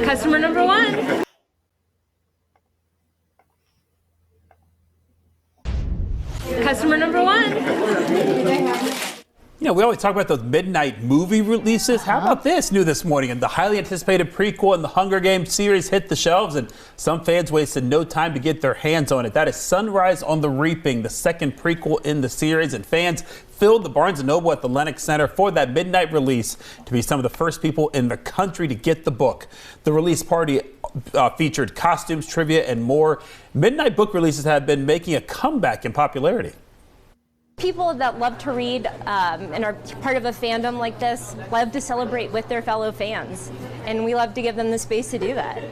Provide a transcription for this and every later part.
Customer number one. Customer number one. You know, we always talk about those midnight movie releases. How about this new this morning? And the highly anticipated prequel in the Hunger Games series hit the shelves, and some fans wasted no time to get their hands on it. That is Sunrise on the Reaping, the second prequel in the series, and fans filled the Barnes & Noble at the Lenox Center for that midnight release to be some of the first people in the country to get the book. The release party featured costumes, trivia, and more. Midnight book releases have been making a comeback in popularity. People that love to read and are part of a fandom like this love to celebrate with their fellow fans, and we love to give them the space to do that.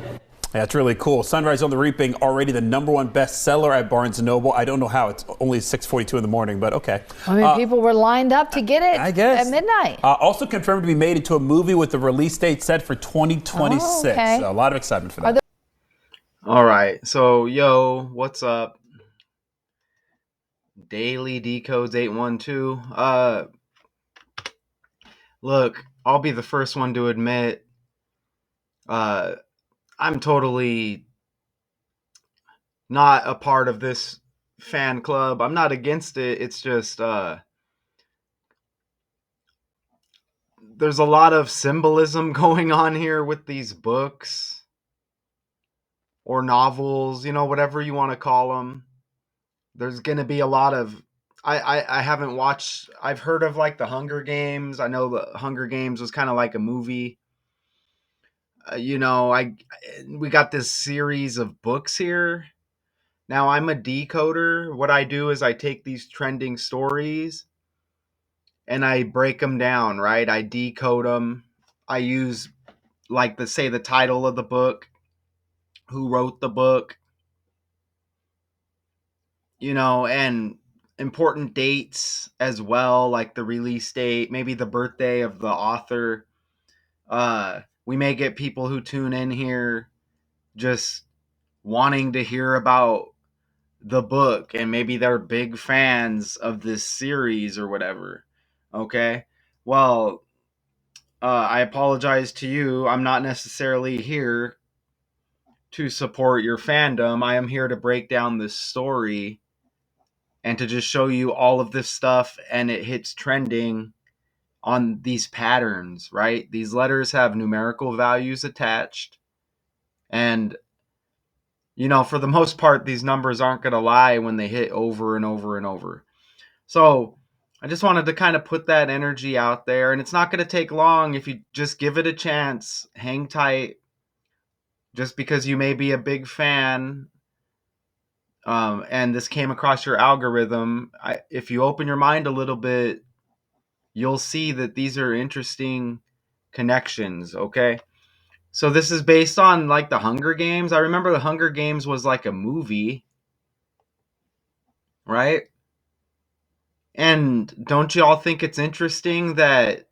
That's really cool. Sunrise on the Reaping, already the #1 bestseller at Barnes & Noble. I don't know how. It's only 6:42 in the morning, but okay. I mean, people were lined up to get it, I guess, at midnight. Also confirmed to be made into a movie with the release date set for 2026. Oh, okay. So a lot of excitement for that. All right. So, yo, what's up? Daily Decodes 812. Look, I'll be the first one to admit I'm totally not a part of this fan club. I'm not against it. It's just there's a lot of symbolism going on here with these books or novels, you know, whatever you want to call them. There's going to be a lot of I haven't watched. I've heard of like the Hunger Games. I know the Hunger Games was kind of like a movie. You know, we got this series of books here. Now I'm a decoder. What I do is I take these trending stories and I break them down, right? I decode them. I use like the title of the book, who wrote the book, you know, and important dates as well, like the release date, maybe the birthday of the author. We may get people who tune in here just wanting to hear about the book, and maybe they're big fans of this series or whatever. Okay. Well, I apologize to you. I'm not necessarily here to support your fandom. I am here to break down this story and to just show you all of this stuff, and it hits trending on these patterns, right? These letters have numerical values attached. And, you know, for the most part, these numbers aren't going to lie when they hit over and over and over. So I just wanted to kind of put that energy out there. And it's not going to take long if you just give it a chance. Hang tight. Just because you may be a big fan and this came across your algorithm, if you open your mind a little bit, you'll see that these are interesting connections, okay? So this is based on like the Hunger Games. I remember the Hunger Games was like a movie, right? And don't you all think it's interesting that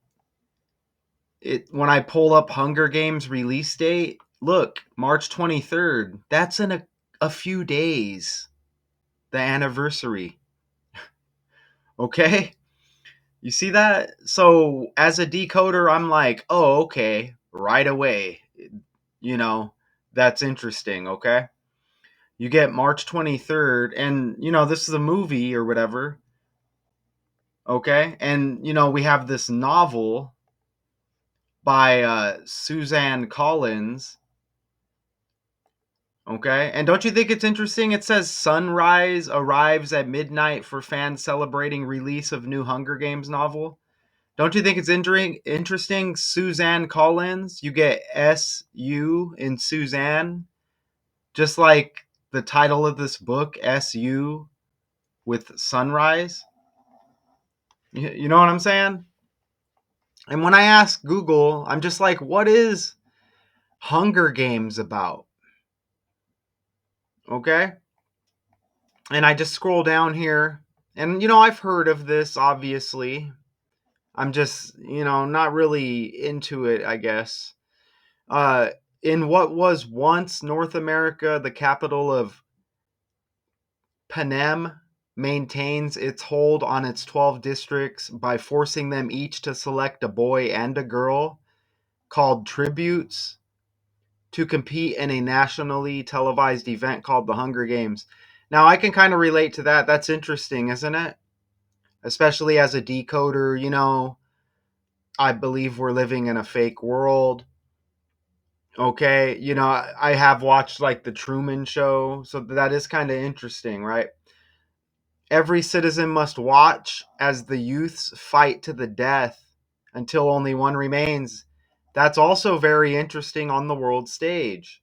when I pull up Hunger Games release date, look, March 23rd, that's in a few days, the anniversary. Okay? You see that? So as a decoder, I'm like, oh, okay, right away. You know, that's interesting, okay? You get March 23rd, and, you know, this is a movie or whatever, okay? And, you know, we have this novel by Suzanne Collins, okay? And don't you think it's interesting? It says Sunrise arrives at midnight for fans celebrating release of new Hunger Games novel. Don't you think it's interesting? Suzanne Collins, you get SU in Suzanne, just like the title of this book, SU, with Sunrise. You know what I'm saying? And when I ask Google, I'm just like, what is Hunger Games about? Okay? And I just scroll down here, and, you know, I've heard of this, obviously. I'm just, you know, not really into it, I guess. In what was once North America, the capital of Panem maintains its hold on its 12 districts by forcing them each to select a boy and a girl, called tributes. to compete in a nationally televised event called the Hunger Games. Now, I can kind of relate to that. That's interesting, isn't it? Especially as a decoder, you know, I believe we're living in a fake world. Okay, you know, I have watched like the Truman Show, so that is kind of interesting, right? Every citizen must watch as the youths fight to the death until only one remains. That's also very interesting on the world stage,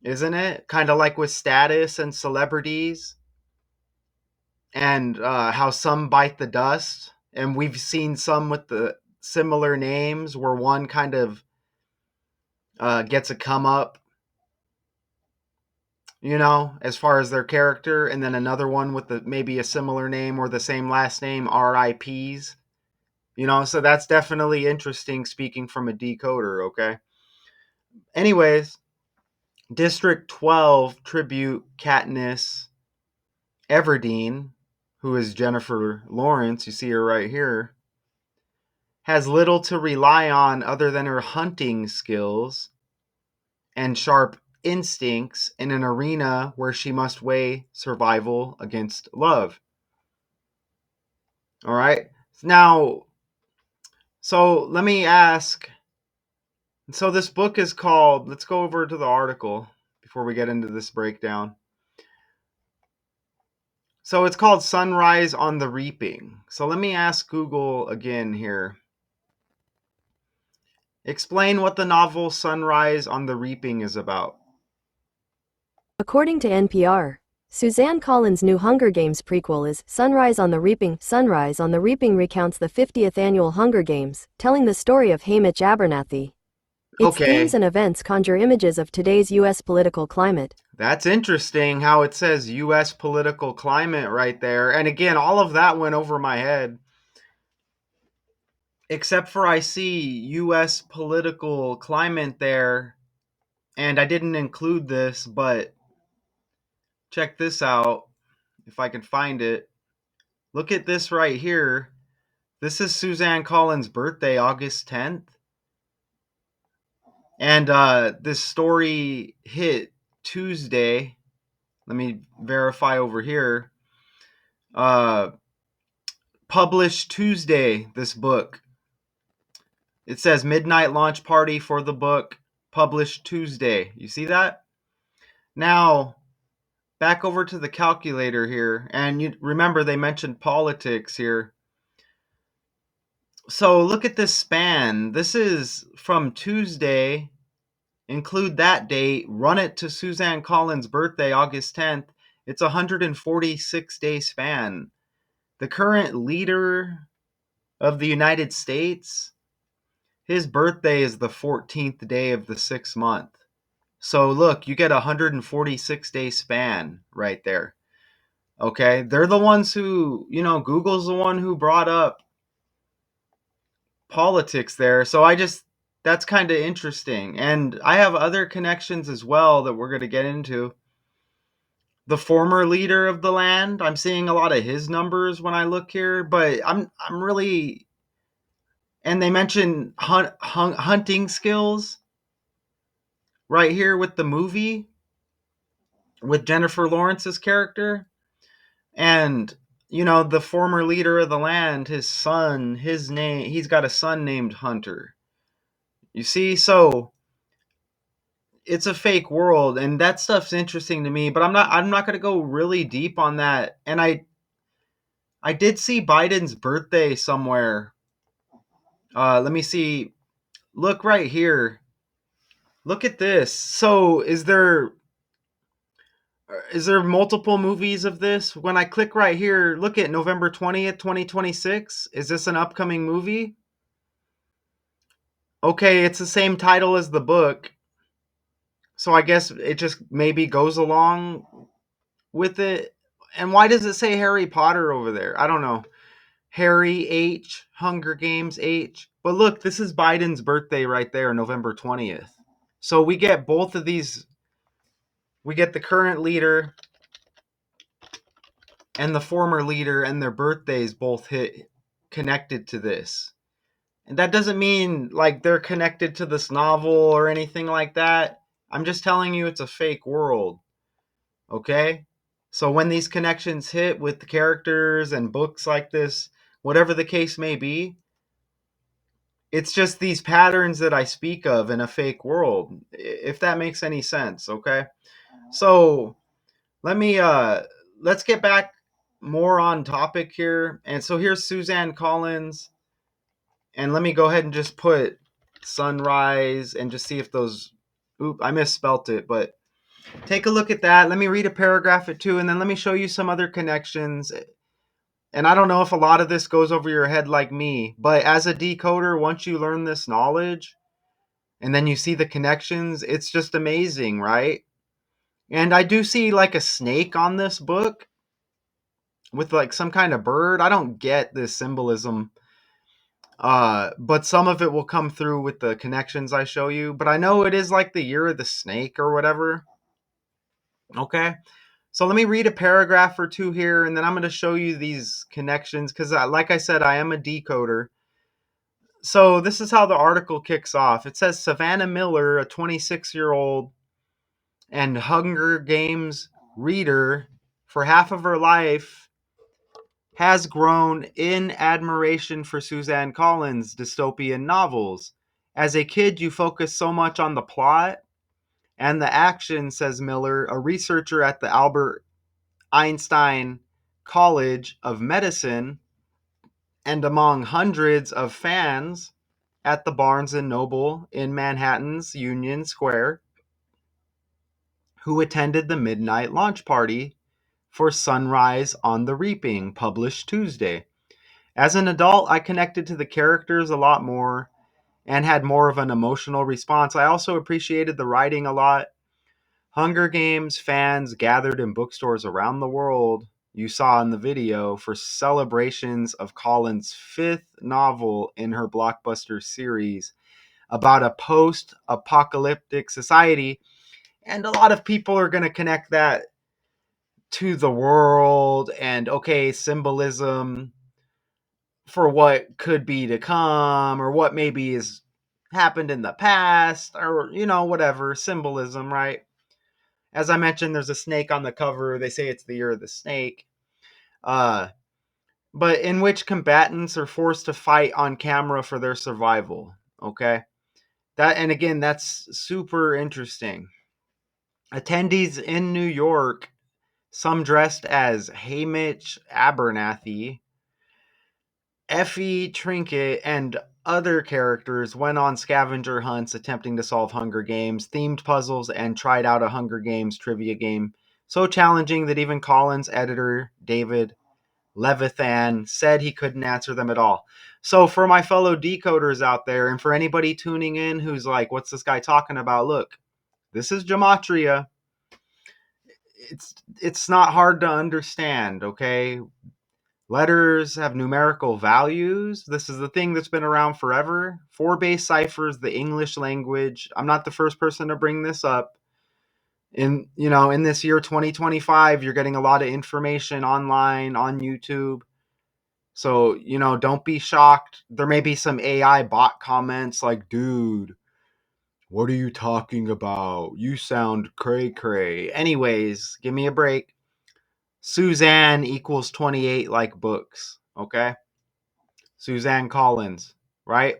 isn't it? Kind of like with status and celebrities, and how some bite the dust. And we've seen some with the similar names where one kind of gets a come up, you know, as far as their character, and then another one with maybe a similar name or the same last name, RIPs. You know, so that's definitely interesting speaking from a decoder, okay? Anyways, District 12 tribute Katniss Everdeen, who is Jennifer Lawrence, you see her right here, has little to rely on other than her hunting skills and sharp instincts in an arena where she must weigh survival against love. All right. Now, so let me ask. So this book is called, let's go over to the article before we get into this breakdown. So it's called Sunrise on the Reaping. So let me ask Google again here. Explain what the novel Sunrise on the Reaping is about. According to NPR, Suzanne Collins' new Hunger Games prequel is Sunrise on the Reaping. Sunrise on the Reaping recounts the 50th annual Hunger Games, telling the story of Haymitch Abernathy. Its themes and events conjure images of today's U.S. political climate. That's interesting how it says U.S. political climate right there. And again, all of that went over my head. Except for I see U.S. political climate there. And I didn't include this, but check this out if I can find it. Look at this right here. This is Suzanne Collins' birthday, August 10th. And this story hit Tuesday. Let me verify over here. Published Tuesday, this book. It says midnight launch party for the book. Published Tuesday. You see that? Now, back over to the calculator here. And you remember they mentioned politics here. So look at this span. This is from Tuesday. Include that date, run it to Suzanne Collins' birthday, August 10th. It's a 146-day span. The current leader of the United States, his birthday is the 14th day of the 6th month. So look, you get a 146-day span right there. Okay? They're the ones who, you know, Google's the one who brought up politics there. So that's kind of interesting. And I have other connections as well that we're going to get into. The former leader of the land, I'm seeing a lot of his numbers when I look here, but I'm really, and they mention hunting skills right here with the movie with Jennifer Lawrence's character. And you know, the former leader of the land, his son, he's got a son named Hunter. You see, so it's a fake world, and that stuff's interesting to me, but I'm not going to go really deep on that. And I did see Biden's birthday somewhere. Let me see. Look right here. Look at this. So is there multiple movies of this? When I click right here, look at November 20th, 2026. Is this an upcoming movie? Okay, it's the same title as the book. So I guess it just maybe goes along with it. And why does it say Harry Potter over there? I don't know. Harry H, Hunger Games H. But look, this is Biden's birthday right there, November 20th. So we get both of these. We get the current leader and the former leader, and their birthdays both hit connected to this. And that doesn't mean like they're connected to this novel or anything like that. I'm just telling you it's a fake world. Okay? So when these connections hit with the characters and books like this, whatever the case may be, it's just these patterns that I speak of in a fake world, if that makes any sense, okay? So let's get back more on topic here. And so here's Suzanne Collins, and let me go ahead and just put sunrise and just see if those I misspelt it, but take a look at that. Let me read a paragraph or two, and then let me show you some other connections. And I don't know if a lot of this goes over your head like me, but as a decoder, once you learn this knowledge and then you see the connections, it's just amazing, right? And I do see like a snake on this book with like some kind of bird. I don't get this symbolism, but some of it will come through with the connections I show you. But I know it is like the year of the snake or whatever. Okay. So let me read a paragraph or two here, and then I'm going to show you these connections because, like I said, I am a decoder. So this is how the article kicks off. It says Savannah Miller, a 26-year-old and Hunger Games reader for half of her life, has grown in admiration for Suzanne Collins' dystopian novels. As a kid, you focus so much on the plot and the action, says Miller, a researcher at the Albert Einstein College of Medicine, and among hundreds of fans at the Barnes & Noble in Manhattan's Union Square who attended the midnight launch party for Sunrise on the Reaping, published Tuesday. As an adult, I connected to the characters a lot more and had more of an emotional response. I also appreciated the writing a lot. Hunger Games fans gathered in bookstores around the world, you saw in the video, for celebrations of Collins' fifth novel in her blockbuster series about a post-apocalyptic society. And a lot of people are going to connect that to the world and, okay, symbolism for what could be to come or what maybe has happened in the past or, whatever, symbolism, right? As I mentioned, there's a snake on the cover. They say it's the year of the snake. But in which combatants are forced to fight on camera for their survival. Okay? And again, that's super interesting. Attendees in New York, some dressed as Hamish Abernathy, Effie Trinket, and other characters, went on scavenger hunts attempting to solve Hunger Games themed puzzles and tried out a Hunger Games trivia game so challenging that even Collins editor David Levithan said he couldn't answer them at all. So for my fellow decoders out there, and for anybody tuning in who's like, what's this guy talking about? Look, this is gematria. It's not hard to understand, okay? Letters have numerical values. This is the thing that's been around forever. 4-base ciphers, the English language. I'm not the first person to bring this up. In this year 2025, you're getting a lot of information online on YouTube. So, don't be shocked. There may be some AI bot comments like, dude, what are you talking about? You sound cray-cray. Anyways, give me a break. Suzanne equals 28 like books, okay? Suzanne Collins, right?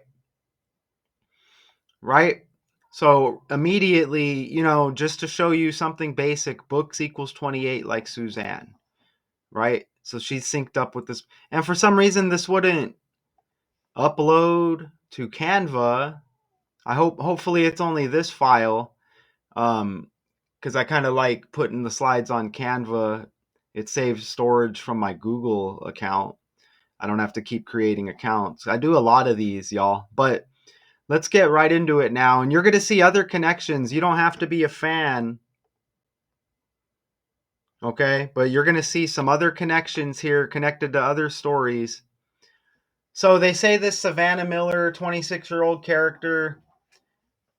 Right? So immediately, just to show you something basic, books equals 28 like Suzanne, right? So she's synced up with this. And for some reason, this wouldn't upload to Canva. Hopefully it's only this file, because I kind of like putting the slides on Canva. It saves storage from my Google account. I don't have to keep creating accounts. I do a lot of these, y'all. But let's get right into it now. And you're going to see other connections. You don't have to be a fan, okay? But you're going to see some other connections here connected to other stories. So they say this Savannah Miller, 26-year-old character,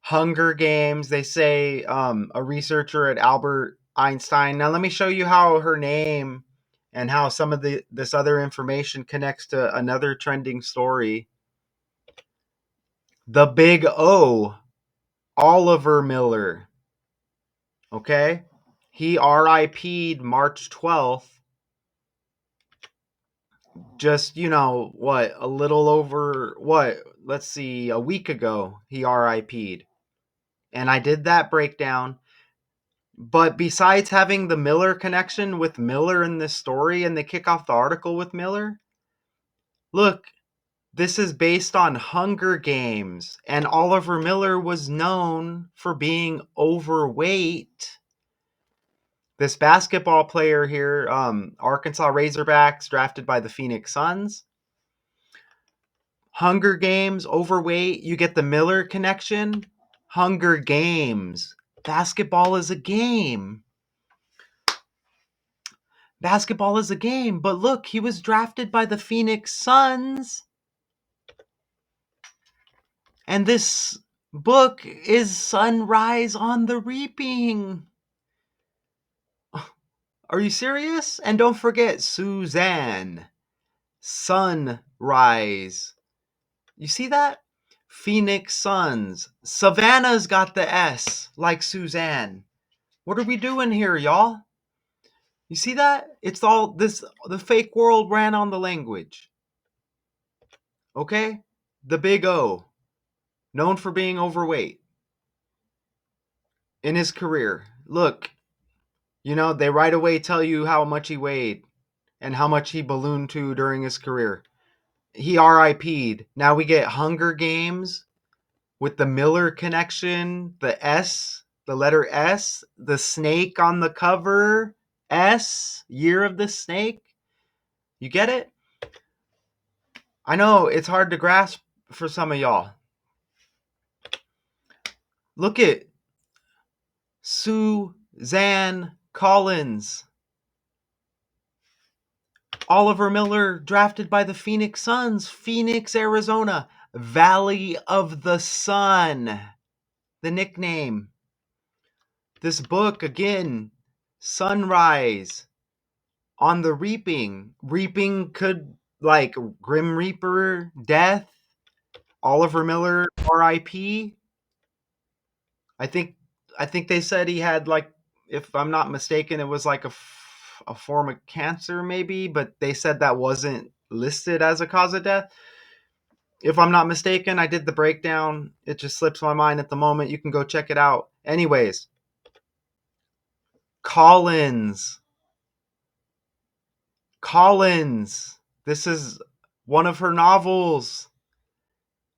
Hunger Games. They say a researcher at Albert Einstein. Now let me show you how her name and how some of this other information connects to another trending story. The Big O, Oliver Miller. Okay? He RIP'd March 12th. Just, a little over, let's see, a week ago, he RIP'd. And I did that breakdown. But besides having the Miller connection with Miller in this story, and they kick off the article with Miller, look, this is based on Hunger Games, and Oliver Miller was known for being overweight. This basketball player here, Arkansas Razorbacks, drafted by the Phoenix Suns. Hunger Games, overweight, you get the Miller connection. Hunger Games. Basketball is a game. Basketball is a game, but look, he was drafted by the Phoenix Suns. And this book is Sunrise on the Reaping. Are you serious? And don't forget Suzanne. Sunrise. You see that? Phoenix Suns. Savannah's got the S, like Suzanne. What are we doing here, y'all? You see that? It's all this, the fake world ran on the language. Okay? The Big O. Known for being overweight. In his career. Look, they right away tell you how much he weighed and how much he ballooned to during his career. He RIP'd. Now we get Hunger Games with the Miller connection, the S, the letter S, the snake on the cover, S, Year of the Snake. You get it? I know it's hard to grasp for some of y'all. Look at Suzanne Collins. Oliver Miller, drafted by the Phoenix Suns, Phoenix, Arizona. Valley of the Sun, the nickname. This book, again, Sunrise on the Reaping. Reaping could, like, Grim Reaper, death, Oliver Miller, RIP. I think they said he had, like, if I'm not mistaken, it was like a form of cancer maybe, but they said that wasn't listed as a cause of death. If I'm not mistaken, I did the breakdown. It just slips my mind at the moment. You can go check it out. Anyways, Collins. This is one of her novels.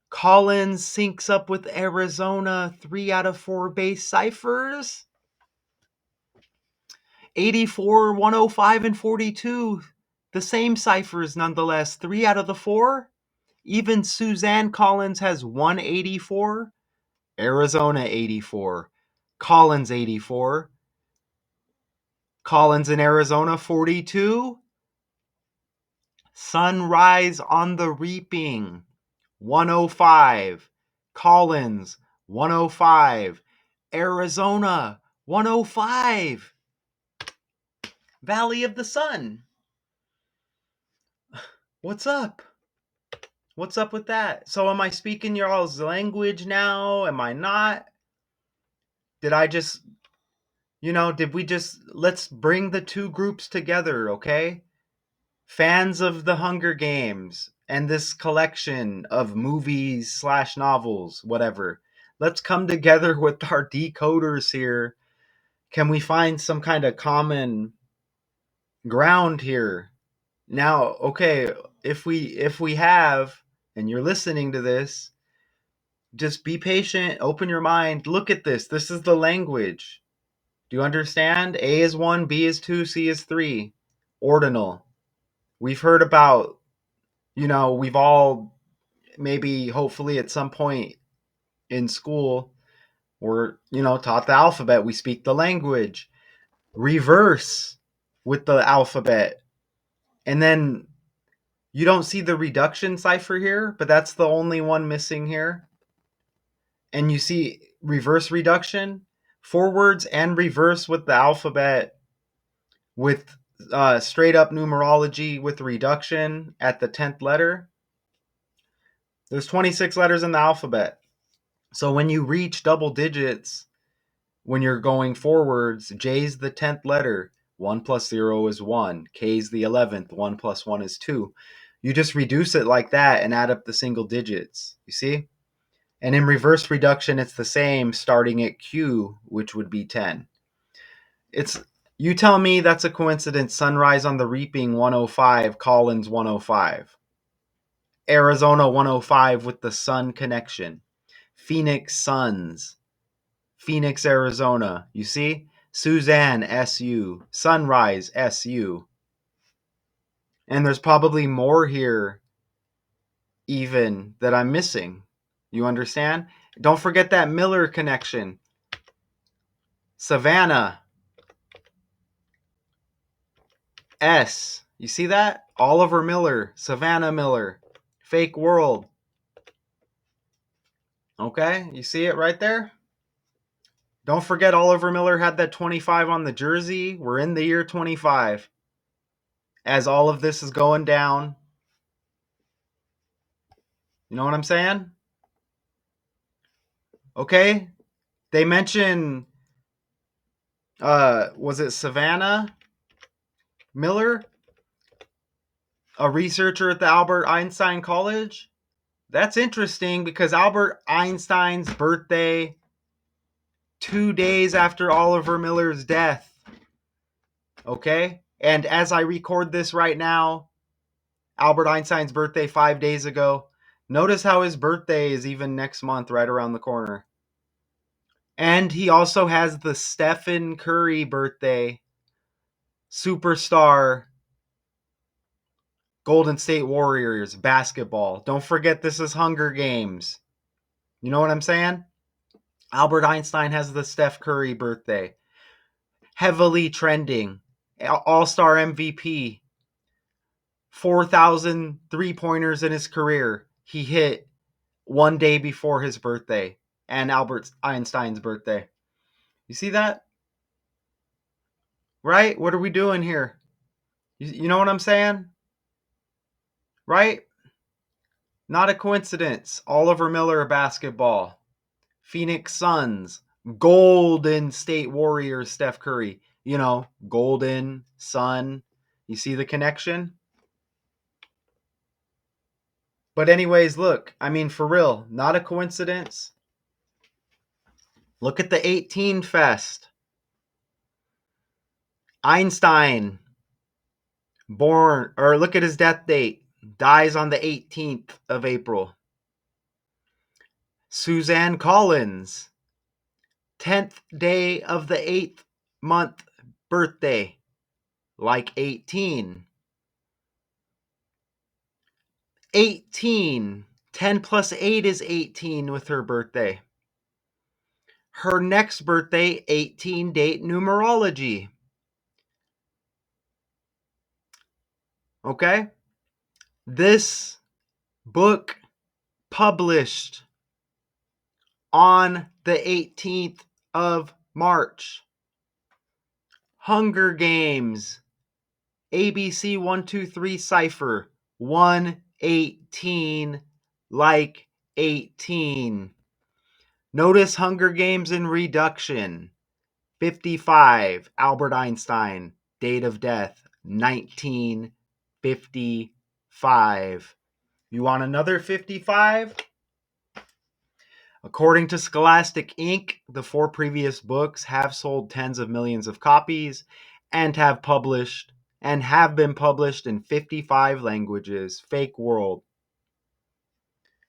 Collins syncs up with Arizona, 3 out of 4 base ciphers. 84, 105, and 42. The same ciphers nonetheless. 3 out of the 4. Even Suzanne Collins has 184. Arizona 84. Collins 84. Collins in Arizona 42. Sunrise on the Reaping 105. Collins 105. Arizona 105. Valley of the Sun. What's up? What's up with that? So am I speaking y'all's language now? Am I not? Did I just, let's bring the two groups together, okay? Fans of the Hunger Games and this collection of movies / novels, whatever. Let's come together with our decoders here. Can we find some kind of common ground here? Now, okay, if we have, and you're listening to this, just be patient, open your mind, look at this. This is the language. Do you understand? A is 1, B is 2, C is 3. Ordinal. We've heard about, we've all maybe, hopefully at some point in school, we're, taught the alphabet. We speak the language. Reverse with the alphabet. And then you don't see the reduction cipher here, but that's the only one missing here. And you see reverse reduction, forwards and reverse with the alphabet, with straight up numerology with reduction at the 10th letter. There's 26 letters in the alphabet. So when you reach double digits, when you're going forwards, J's the 10th letter. 1 plus 0 is 1. K's the 11th. 1 plus 1 is 2. You just reduce it like that and add up the single digits. You see? And in reverse reduction, it's the same starting at Q, which would be 10. You tell me that's a coincidence. Sunrise on the Reaping 105, Collins 105. Arizona 105 with the sun connection. Phoenix Suns. Phoenix, Arizona. You see? Suzanne, SU. Sunrise, SU. And there's probably more here even that I'm missing. You understand? Don't forget that Miller connection. Savannah, S. You see that? Oliver Miller, Savannah Miller. Fake world. Okay? You see it right there? Don't forget Oliver Miller had that 25 on the jersey. We're in the year 25. As all of this is going down. You know what I'm saying? Okay? They mention, was it Savannah Miller? A researcher at the Albert Einstein College? That's interesting because Albert Einstein's birthday 2 days after Oliver Miller's death. Okay? And as I record this right now, Albert Einstein's birthday 5 days ago. Notice how his birthday is even next month, right around the corner. And he also has the Stephen Curry birthday, superstar, Golden State Warriors, basketball. Don't forget this is Hunger Games. You know what I'm saying? Albert Einstein has the Steph Curry birthday. Heavily trending. All-star MVP. 4,000 three-pointers in his career. He hit 1 day before his birthday and Albert Einstein's birthday. You see that? Right? What are we doing here? You know what I'm saying? Right? Not a coincidence. Oliver Miller basketball. Phoenix Suns. Golden State Warriors Steph Curry. You know, golden, sun. You see the connection? But anyways, look. I mean, for real. Not a coincidence. Look at the 18 Fest. Einstein. Born, or look at his death date. Dies on the 18th of April. Suzanne Collins. 10th day of the 8th month birthday. Like 18. 18. 10 plus 8 is 18 with her birthday. Her next birthday, 18 date numerology. Okay? This book published on the 18th of March. Hunger Games. ABC 123 cipher. 118 like 18. Notice Hunger Games in reduction. 55, Albert Einstein. Date of death, 1955. You want another 55? According to Scholastic Inc., the 4 previous books have sold tens of millions of copies and have been published in 55 languages. Fake world.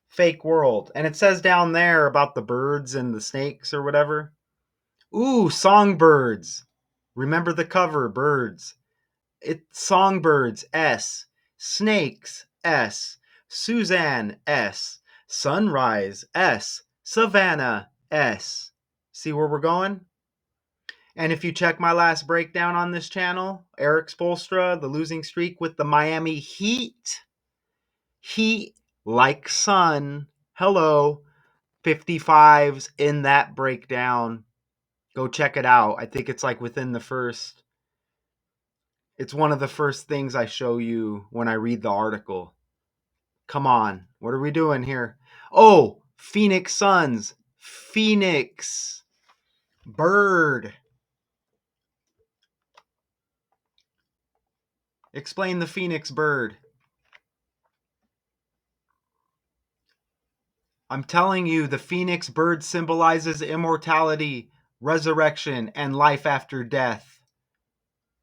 Fake world. And it says down there about the birds and the snakes or whatever. Ooh, songbirds. Remember the cover, birds. It's songbirds, S. Snakes, S. Suzanne, S. Sunrise, S. Savannah, S. See where we're going? And if you check my last breakdown on this channel, Eric Spoelstra, the losing streak with the Miami Heat. Heat like sun. Hello. 55s in that breakdown. Go check it out. I think it's like within the first. It's one of the first things I show you when I read the article. Come on. What are we doing here? Oh, Phoenix Suns. phoenix bird. Explain the phoenix bird. I'm telling you, the phoenix bird symbolizes immortality, resurrection, and life after death.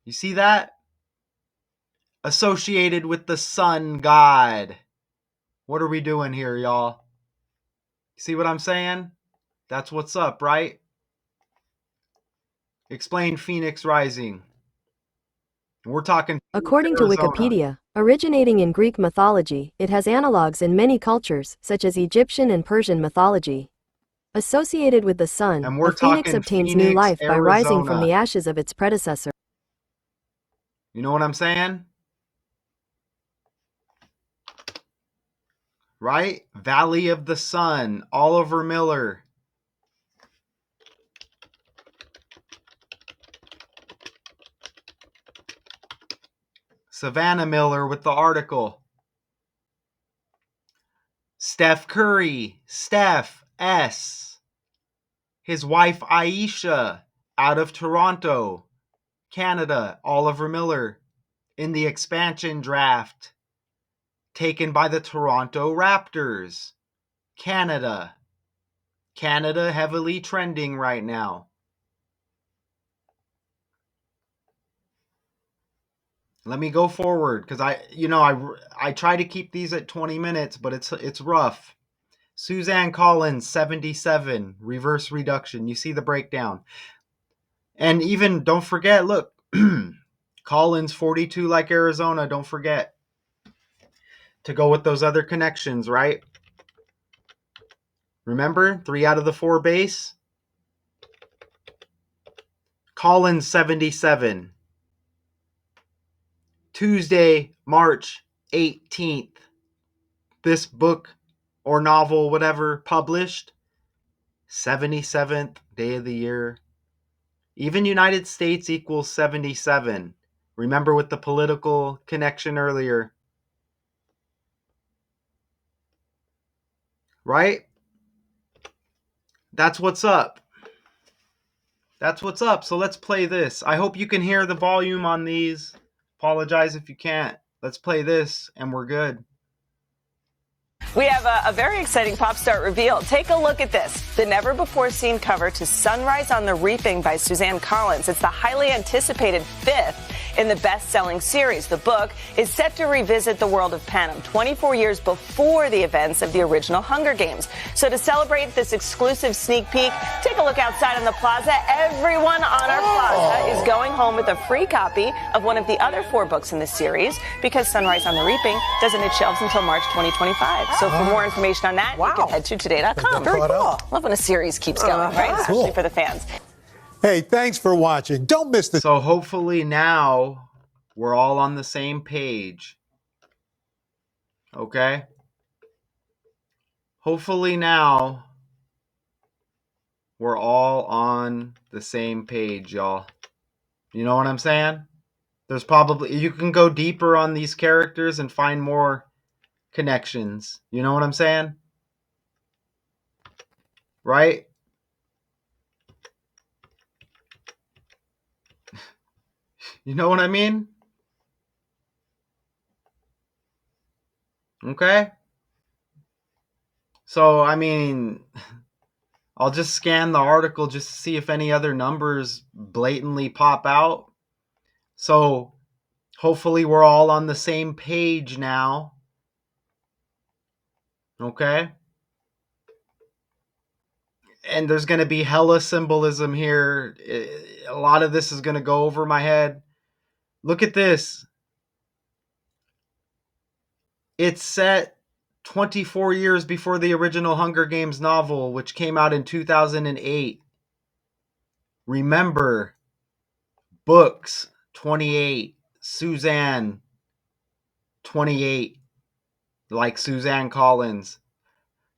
You see that? Associated with the sun god. What are we doing here, y'all? See what I'm saying? That's what's up, right? Explain Phoenix Rising. We're talking According to Arizona. Wikipedia, originating in Greek mythology, it has analogues in many cultures, such as Egyptian and Persian mythology. Associated with the sun, a phoenix obtains new life by rising from the ashes of its predecessor. You know what I'm saying? Right? Valley of the Sun, Oliver Miller. Savannah Miller with the article. Steph Curry, Steph S. His wife Aisha, out of Toronto, Canada, Oliver Miller, in the expansion draft, taken by the Toronto Raptors, Canada. Canada heavily trending right now. Let me go forward because I try to keep these at 20 minutes, but it's rough. Suzanne Collins, 77, reverse reduction. You see the breakdown. And even, don't forget, look, Collins, 42 like Arizona, don't forget to go with those other connections, right? Remember, 3 out of the 4 base. Collins, 77. Tuesday, March 18th. This book or novel, whatever, published. 77th day of the year. Even United States equals 77. Remember with the political connection earlier. Right? That's what's up. That's what's up. So let's play this. I hope you can hear the volume on these. Apologize if you can't. Let's play this and we're good. We have a very exciting pop star reveal. Take a look at this. The never-before-seen cover to Sunrise on the Reaping by Suzanne Collins. It's the highly anticipated 5th in the best-selling series. The book is set to revisit the world of Panem 24 years before the events of the original Hunger Games. So to celebrate this exclusive sneak peek, take a look outside on the plaza. Everyone on our plaza is going home with a free copy of one of the other 4 books in the series because Sunrise on the Reaping doesn't hit shelves until March 2025. So for more information on that, you can head to today.com. Very cool. Love when a series keeps going, right? Especially for the fans. Hey, thanks for watching. Don't miss the... So hopefully now we're all on the same page. Okay? Hopefully now we're all on the same page, y'all. You know what I'm saying? There's probably... You can go deeper on these characters and find more connections. You know what I'm saying? Right? You know what I mean? Okay? So, I mean, I'll just scan the article just to see if any other numbers blatantly pop out. So, hopefully we're all on the same page now. Okay? And there's going to be hella symbolism here. A lot of this is going to go over my head. Look at this. It's set 24 years before the original Hunger Games novel, which came out in 2008. Remember, books, 28. Suzanne, 28. Like Suzanne Collins.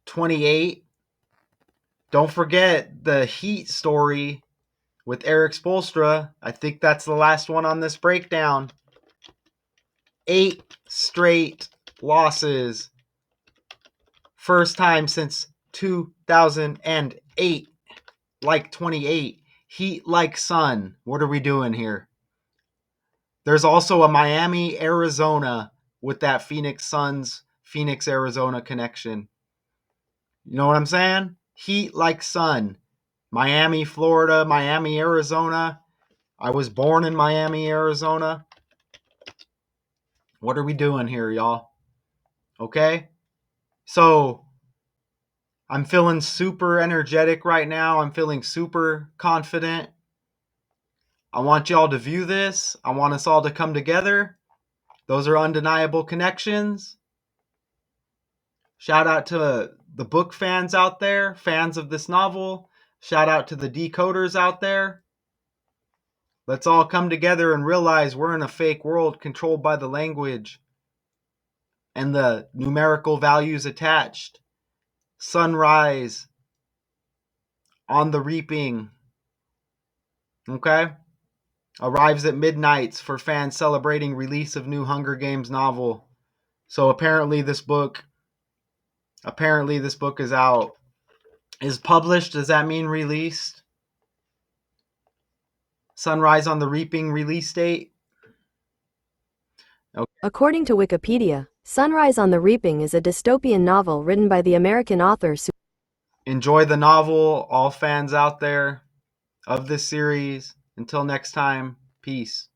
28. Don't forget the Heat story with Eric Spoelstra. I think that's the last one on this breakdown. 8 straight losses. First time since 2008. 8 like 28. Heat like sun. What are we doing here? There's also a Miami, Arizona with that Phoenix Suns, Phoenix, Arizona connection. You know what I'm saying? Heat like sun. Miami, Florida, Miami, Arizona. I was born in Miami, Arizona. What are we doing here, y'all? Okay? So, I'm feeling super energetic right now. I'm feeling super confident. I want y'all to view this. I want us all to come together. Those are undeniable connections. Shout out to the book fans out there, fans of this novel. Shout out to the decoders out there. Let's all come together and realize we're in a fake world controlled by the language and the numerical values attached. Sunrise on the reaping. Okay? Arrives at midnights for fans celebrating release of new Hunger Games novel. So apparently this book is out. Is published, does that mean released? Sunrise on the Reaping release date? Okay. According to Wikipedia, Sunrise on the Reaping is a dystopian novel written by the American author. Enjoy the novel, all fans out there of this series. Until next time, peace.